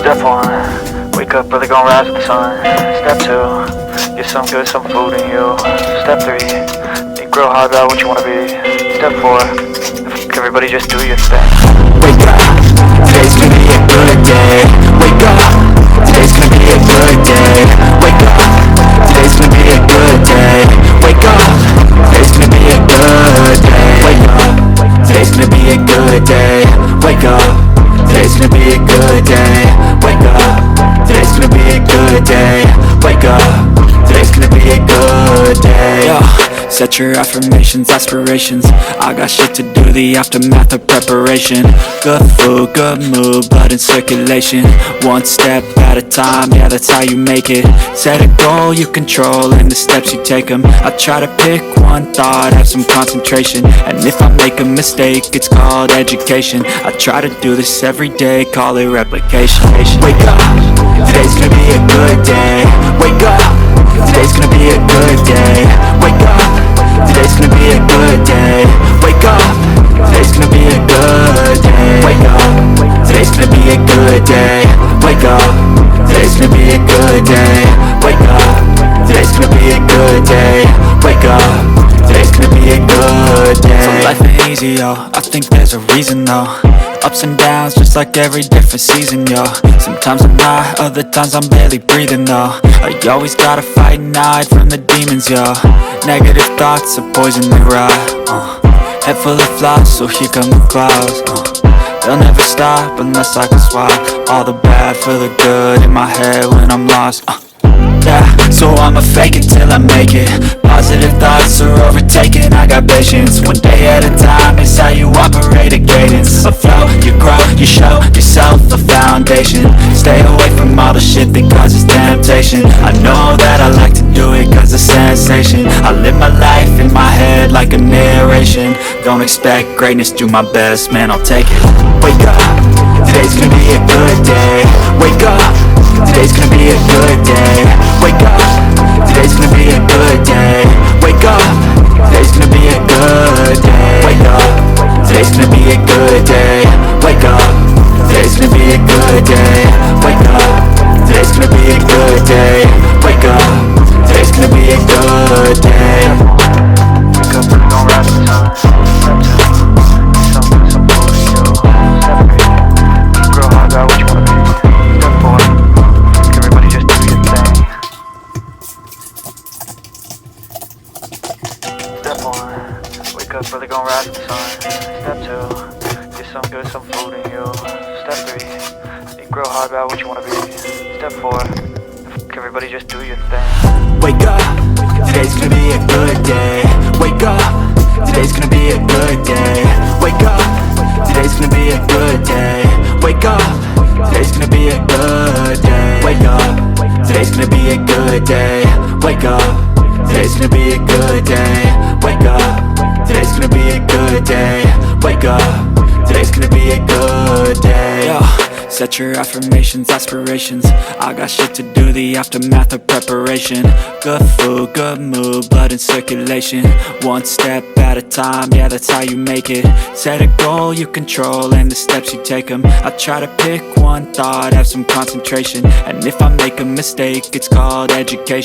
Step 1, wake up early, gon' rise with the sun. Step 2, get some good, some food in you. Step 3, think real hard about what you wanna be. Step 4, everybody just do your thing. Wake up, today's gonna be a good day. Wake up, today's gonna be a good day. Wake up, today's gonna be a good day. Wake up, today's gonna be a good day. Wake up, today's gonna be a good day. Wake up, today's gonna be a good day. Wake up, today's gonna be a good day. Wake up, today's gonna be a good day. Yeah. Set your affirmations, aspirations. I got shit to do, the aftermath of preparation. Good food, good mood, blood in circulation. One step at a time, yeah, that's how you make it. Set a goal you control and the steps you take them. I try to pick one thought, have some concentration. And if I make a mistake, it's called education. I try to do this every day, call it replication. Wake up, today's gonna be a good day. Wake up, today's gonna be a good day. Wake up, today's gonna be a good day. Wake up, today's gonna be a good day. Wake up, today's gonna be a good day. Wake up, today's gonna be a good day. Wake up, today's gonna be a good day. Wake up, today's gonna be a good day. So life ain't easy, yo, I think there's a reason though. Ups and downs, just like every different season, yo. Sometimes I'm high, other times I'm barely breathing, though. I always gotta fight and hide from the demons, yo. Negative thoughts are poison they rot. Head full of flies, so here come the clouds. They'll never stop unless I can swap all the bad for the good in my head when I'm lost. Yeah, so I'ma fake it till I make it. Positive thoughts are overtaken, I got patience. One day at a time, it's how you operate a cadence. A flow, you grow, you show yourself a foundation. Stay away from all the shit that causes temptation. I know that I like to do it cause it's sensation. I live my life in my head like a narration. Don't expect greatness, do my best, man, I'll take it. Wake up, today's gonna be a good day. Wake up, today's gonna be a good day. Wake up, today's gonna be a good day. Wake up, today's gonna be a good day. Wake up, today's gonna be a good day. Wake up, today's gonna be a good day. Wake up, today's gonna be a good day. Wake up, today's gonna be a good day. Wake up, we're gon' rise with the sun. Step 2, get some food in you. Step 3, think real hard about what you wanna be. Step 4, everybody just do your thing. Step 1, wake up early, gon' rise with the sun. Step 2, get some good, some food in you. Step 3, think real hard about what you wanna be. Step 4, everybody just do your thing. Wake up, today's gonna be a good day. Wake up, today's gonna be a good day. Wake up, today's gonna be a good day. Wake up, today's gonna be a good day. Wake up, today's gonna be a good day. Wake up, today's gonna be a good day. Wake up, today's gonna be a good day. Wake up, today's gonna be a good day. Yo. Set your affirmations, aspirations. I got shit to do, the aftermath of preparation. Good food, good mood, blood in circulation. One step at a time, yeah, that's how you make it. Set a goal you control and the steps you take them. I try to pick one thought, have some concentration. And if I make a mistake, it's called education.